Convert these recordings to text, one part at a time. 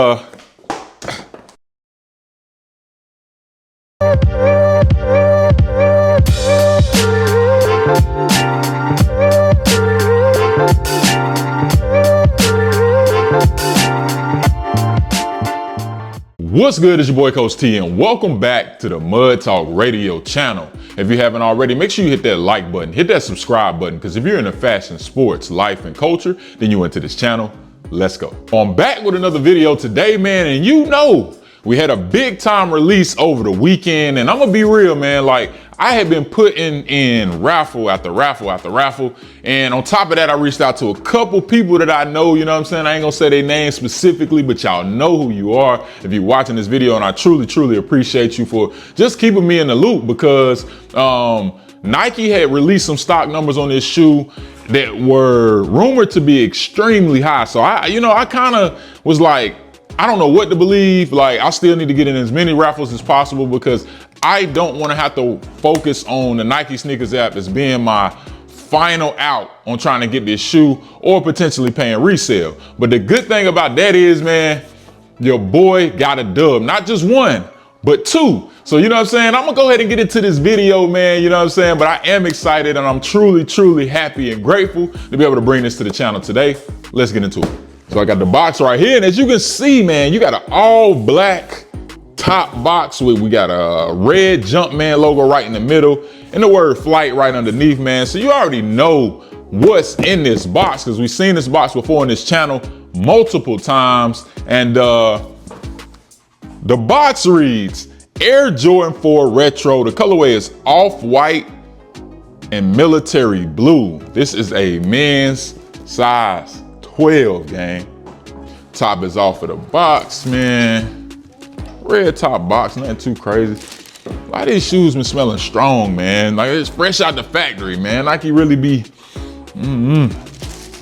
What's good? It's your boy Coach T, and welcome back to the Mud Talk Radio channel. If you haven't already, make sure you hit that like button, hit that subscribe button, because if you're into fashion, sports, life, and culture, then you into this channel. Let's go. I'm back with another video today, man, and you know, we had a big time release over the weekend, and I'm gonna be real, man, like I had been putting in raffle after raffle after raffle, and on top of that, I reached out to a couple people that I know, you know what I'm saying? I ain't gonna say their names specifically, but y'all know who you are if you're watching this video, and I truly appreciate you for just keeping me in the loop, because Nike had released some stock numbers on this shoe that were rumored to be extremely high. So I kind of was like, I don't know what to believe. Like, I still need to get in as many raffles as possible, because I don't want to have to focus on the Nike sneakers app as being my final out on trying to get this shoe or potentially paying resale. But the good thing about that is, man, your boy got a dub, not just one, but two. So, you know what I'm saying? I'm gonna go ahead and get into this video, man, you know what I'm saying? But I am excited, and I'm truly happy and grateful to be able to bring this to the channel today. Let's get into it. So I got the box right here, and as you can see, man, you got an all black top box with, we got a red Jumpman logo right in the middle and the word flight right underneath, man. So you already know what's in this box, because we've seen this box before in this channel multiple times. And the box reads Air Jordan 4 Retro. The colorway is off-white and military blue. This is a men's size 12, gang. Top is off of the box, man. Red top box, nothing too crazy. A lot of these shoes been smelling strong, man. Like, it's fresh out the factory, man. Nike really be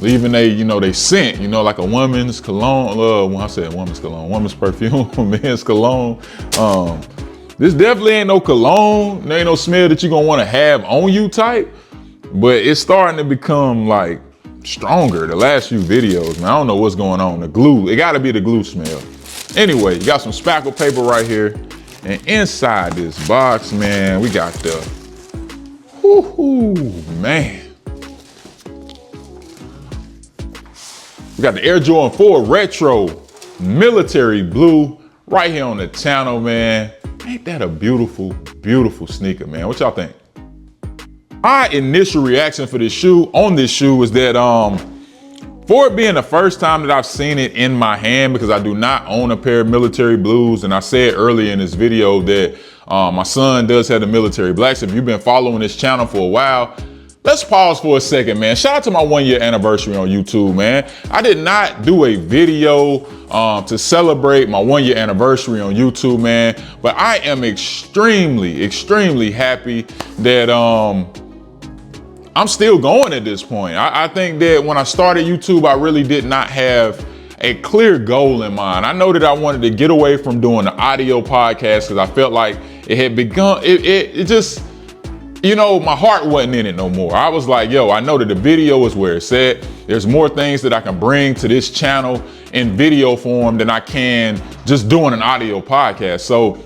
leaving they scent, like a woman's cologne. When I said woman's cologne, woman's perfume, men's cologne. This definitely ain't no cologne. There ain't no smell that you're gonna want to have on you type, but it's starting to become like stronger the last few videos, man. I don't know what's going on. The glue, it gotta be the glue smell. Anyway, you got some spackle paper right here, and inside this box, man, we got the, man. We got the Air Jordan 4 Retro Military Blue right here on the channel, man. Ain't that a beautiful sneaker, man? What y'all think? My initial reaction for this shoe, is that for it being the first time that I've seen it in my hand, because I do not own a pair of military blues, and I said earlier in this video that my son does have the military blacks. If you've been following this channel for a while, let's pause for a second, man. Shout out to my 1-year anniversary on YouTube, man. I did not do a video to celebrate my 1-year anniversary on YouTube, man, but I am extremely happy that I'm still going at this point. I think that when I started YouTube, I really did not have a clear goal in mind. I know that I wanted to get away from doing the audio podcast, because I felt like it had begun, it just, my heart wasn't in it no more. I was like, yo, I know that the video is where it's at. There's more things that I can bring to this channel in video form than I can just doing an audio podcast. So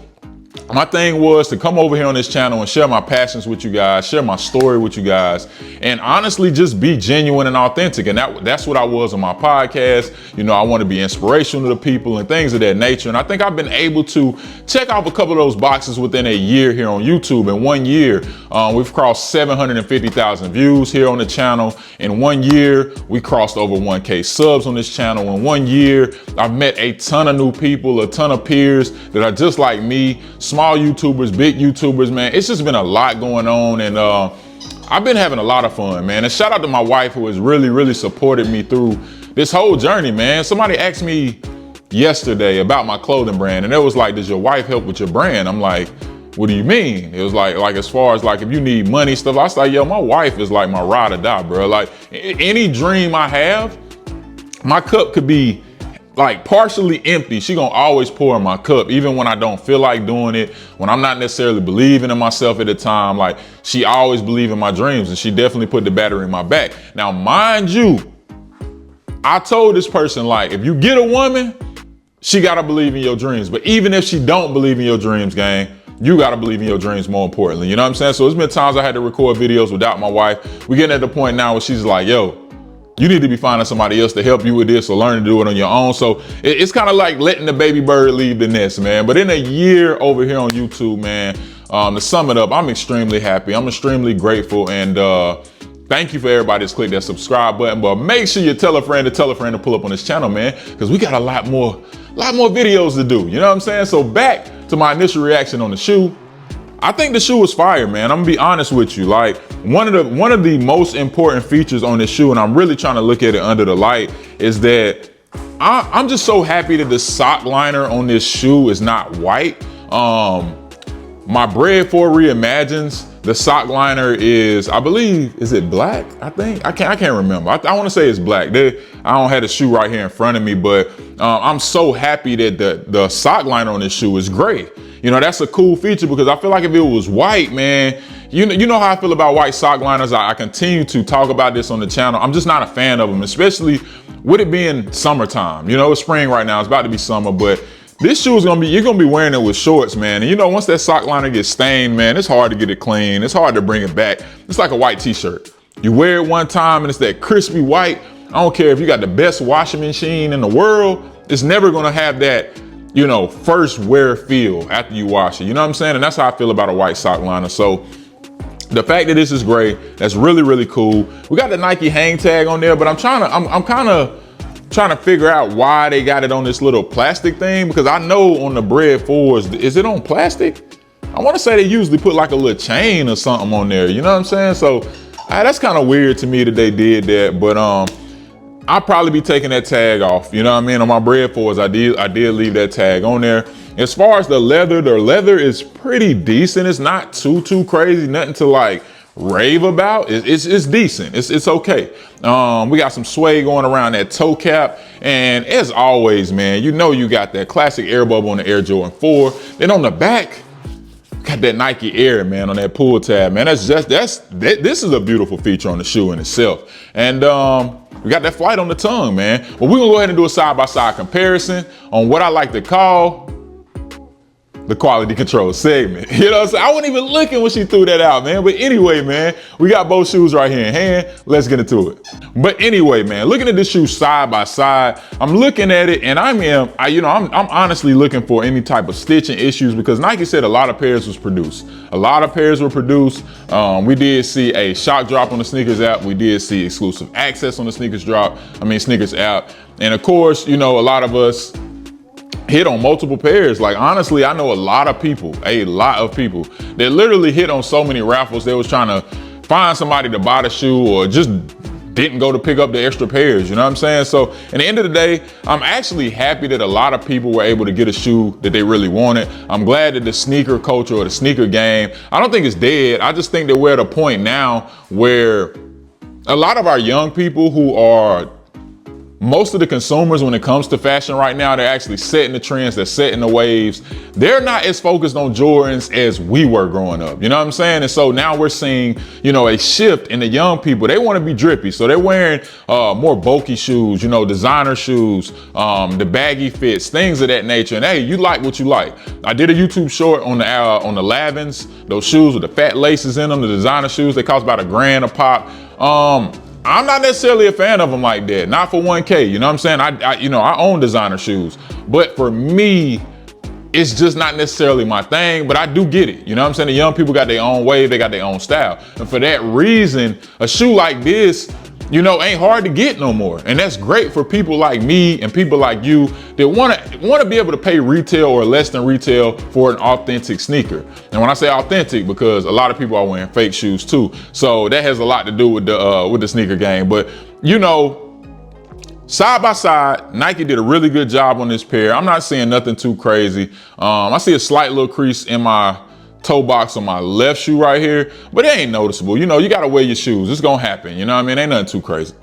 my thing was to come over here on this channel and share my passions with you guys, share my story with you guys, and honestly just be genuine and authentic. And that's what I was on my podcast. I want to be inspirational to people and things of that nature. And I think I've been able to check off a couple of those boxes within a year here on YouTube. In 1 year, we've crossed 750,000 views here on the channel. In 1 year, we crossed over 1K subs on this channel. In 1 year, I've met a ton of new people, a ton of peers that are just like me. Small YouTubers, big YouTubers, man. It's just been a lot going on, and I've been having a lot of fun, man. And shout out to my wife, who has really supported me through this whole journey, man. Somebody asked me yesterday about my clothing brand, and it was like, does your wife help with your brand? I'm like, what do you mean? It was like as far as like if you need money stuff, I was like, yo, my wife is like my ride or die, bro. Like any dream I have, my cup could be like partially empty. She gonna always pour in my cup, even when I don't feel like doing it, when I'm not necessarily believing in myself at the time. Like, she always believed in my dreams, and she definitely put the battery in my back. Now, mind you, I told this person, like, if you get a woman, she gotta believe in your dreams. But even if she don't believe in your dreams, gang, you gotta believe in your dreams more importantly. You know what I'm saying? So it's been times I had to record videos without my wife. We're getting at the point now where she's like, yo, you need to be finding somebody else to help you with this or learn to do it on your own. So it's kind of like letting the baby bird leave the nest, man. But in a year over here on YouTube, man, to sum it up, I'm extremely happy. I'm extremely grateful. And thank you for everybody that's clicked that subscribe button. But make sure you tell a friend to pull up on this channel, man, because we got a lot more videos to do. You know what I'm saying? So back to my initial reaction on the shoe. I think the shoe was fire, man. I'm gonna be honest with you. Like one of the most important features on this shoe, and I'm really trying to look at it under the light, is that I'm just so happy that the sock liner on this shoe is not white. My Bread 4 Reimagines, the sock liner is, I believe, is it black? I think I can't remember. I want to say it's black. I don't have the shoe right here in front of me, but I'm so happy that the sock liner on this shoe is gray. You know, that's a cool feature because I feel like if it was white, man, you know how I feel about white sock liners. I continue to talk about this on the channel. I'm just not a fan of them, especially with it being summertime. You know, it's spring right now. It's about to be summer, but this shoe is you're gonna be wearing it with shorts, man. And you know, once that sock liner gets stained, man, it's hard to get it clean. It's hard to bring it back. It's like a white t-shirt. You wear it one time and it's that crispy white. I don't care if you got the best washing machine in the world, it's never gonna have that, you know, first wear feel after you wash it. You know what I'm saying? And that's how I feel about a white sock liner. So the fact that this is gray, that's really, really cool. We got the Nike hang tag on there, but I'm kind of trying to figure out why they got it on this little plastic thing, because I know on the Bread 4s, is it on plastic? I want to say they usually put like a little chain or something on there. You know what I'm saying? So that's kind of weird to me that they did that, but I'll probably be taking that tag off. You know what I mean? On my Bread 4s, I did leave that tag on there. As far as the leather is pretty decent. It's not too crazy, nothing to like rave about. It's decent. It's okay. We got some sway going around that toe cap, and as always, man, you know you got that classic air bubble on the Air Jordan 4. Then on the back, got that Nike Air, man, on that pull tab, man. This is a beautiful feature on the shoe in itself. And we got that flight on the tongue, man. Well, we're gonna go ahead and do a side-by-side comparison on what I like to call the quality control segment. You know what I'm saying? I wasn't even looking when she threw that out, man. But anyway, man, we got both shoes right here in hand. Let's get into it. But anyway, man, looking at this shoe side by side, I'm looking at it and I'm honestly looking for any type of stitching issues, because Nike said a lot of pairs was produced. A lot of pairs were produced. We did see a shock drop on the sneakers app. We did see exclusive access on the sneakers app. And of course, you know, a lot of us hit on multiple pairs. Like, honestly, I know a lot of people that literally hit on so many raffles. They was trying to find somebody to buy the shoe or just didn't go to pick up the extra pairs. You know what I'm saying? So at the end of the day, I'm actually happy that a lot of people were able to get a shoe that they really wanted. I'm glad that the sneaker culture or the sneaker game, I don't think it's dead. I just think that we're at a point now where a lot of our young people who are most of the consumers, when it comes to fashion right now, they're actually setting the trends, they're setting the waves. They're not as focused on Jordans as we were growing up. You know what I'm saying? And so now we're seeing, you know, a shift in the young people. They want to be drippy. So they're wearing more bulky shoes, you know, designer shoes, the baggy fits, things of that nature. And hey, you like what you like. I did a YouTube short on the Lavins, those shoes with the fat laces in them, the designer shoes. They cost about $1,000 a pop. I'm not necessarily a fan of them like that. Not for 1K, you know what I'm saying? I own designer shoes, but for me, it's just not necessarily my thing, but I do get it. You know what I'm saying? The young people got their own way, they got their own style. And for that reason, a shoe like this, you know, ain't hard to get no more. And that's great for people like me and people like you that want to be able to pay retail or less than retail for an authentic sneaker. And when I say authentic, because a lot of people are wearing fake shoes too. So that has a lot to do with the sneaker game. But, you know, side by side, Nike did a really good job on this pair. I'm not seeing nothing too crazy. I see a slight little crease in my toe box on my left shoe right here, but it ain't noticeable. You know, you gotta wear your shoes. It's gonna happen. You know what I mean? Ain't nothing too crazy.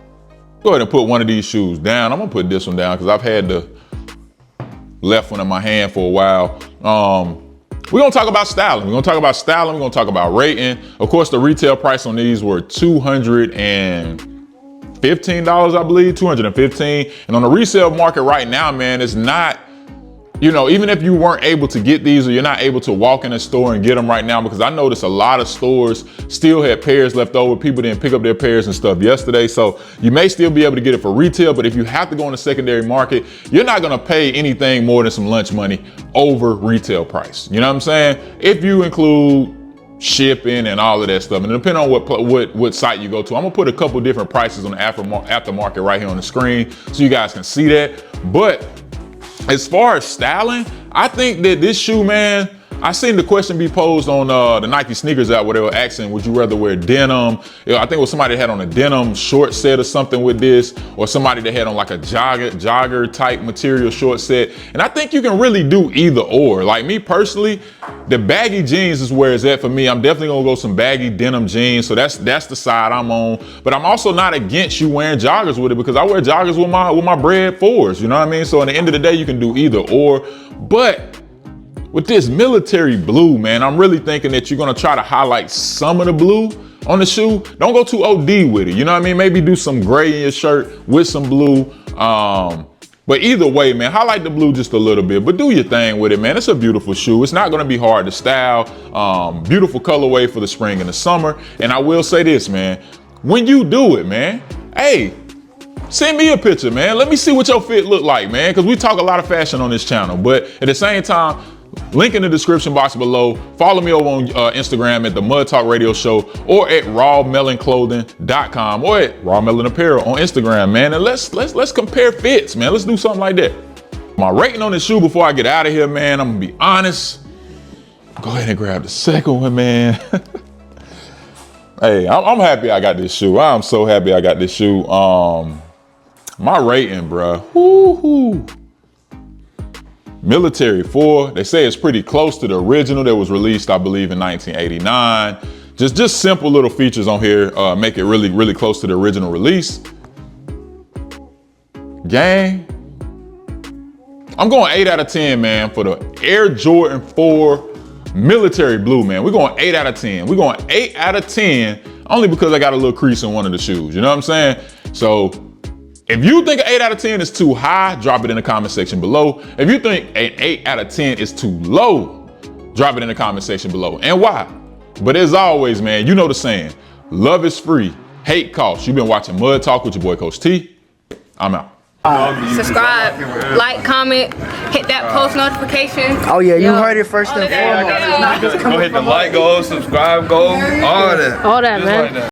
Go ahead and put one of these shoes down. I'm gonna put this one down because I've had the left one in my hand for a while. We're gonna talk about styling. We're gonna talk about rating. Of course, the retail price on these were $215, I believe, $215. And on the resale market right now, man, it's not you know, even if you weren't able to get these or you're not able to walk in a store and get them right now, because I noticed a lot of stores still had pairs left over. People didn't pick up their pairs and stuff yesterday. So you may still be able to get it for retail, but if you have to go in the secondary market, you're not gonna pay anything more than some lunch money over retail price. You know what I'm saying? If you include shipping and all of that stuff, and depending on what site you go to, I'm gonna put a couple different prices on the aftermarket right here on the screen so you guys can see that. But as far as styling, I think that this shoe, man, I seen the question be posed on the Nike sneakers out where they were asking, would you rather wear denim? You know, I think it was somebody that had on a denim short set or something with this, or somebody that had on like a jogger type material short set. And I think you can really do either or. Like me personally, the baggy jeans is where it's at for me. I'm definitely gonna go some baggy denim jeans. So that's the side I'm on. But I'm also not against you wearing joggers with it, because I wear joggers with my Bred 4s, you know what I mean? So at the end of the day, you can do either or. But with this military blue, man, I'm really thinking that you're gonna try to highlight some of the blue on the shoe. Don't go too OD with it, you know what I mean? Maybe do some gray in your shirt with some blue. But either way, man, highlight the blue just a little bit, but do your thing with it, man. It's a beautiful shoe. It's not gonna be hard to style. Beautiful colorway for the spring and the summer. And I will say this, man, when you do it, man, hey, send me a picture, man. Let me see what your fit look like, man, because we talk a lot of fashion on this channel. But at the same time, link in the description box below. Follow me over on Instagram at the Mud Talk Radio Show, or at rawmelonclothing.com, or at Raw Melon Apparel on Instagram, man. And let's compare fits, man. Let's do something like that. My rating on this shoe before I get out of here, man, I'm gonna be honest. Go ahead and grab the second one, man. Hey, I'm happy I got this shoe. I'm so happy I got this shoe. My rating, bruh. Woo-hoo. Military 4, they say it's pretty close to the original that was released, I believe, in 1989. Just simple little features on here make it really, really close to the original release. Gang, I'm going 8 out of 10, man, for the Air Jordan 4 military blue, man. We're going 8 out of 10. We're going 8 out of 10 only because I got a little crease in one of the shoes, you know what I'm saying? So if you think an 8 out of 10 is too high, drop it in the comment section below. If you think an 8 out of 10 is too low, drop it in the comment section below, and why. But as always, man, you know the saying, love is free, hate costs. You've been watching Mud Talk with your boy, Coach T. I'm out. Subscribe, like, comment, hit that post notification. Oh yeah, you heard it first and foremost. Go hit the like, go subscribe, go all that. All that, man.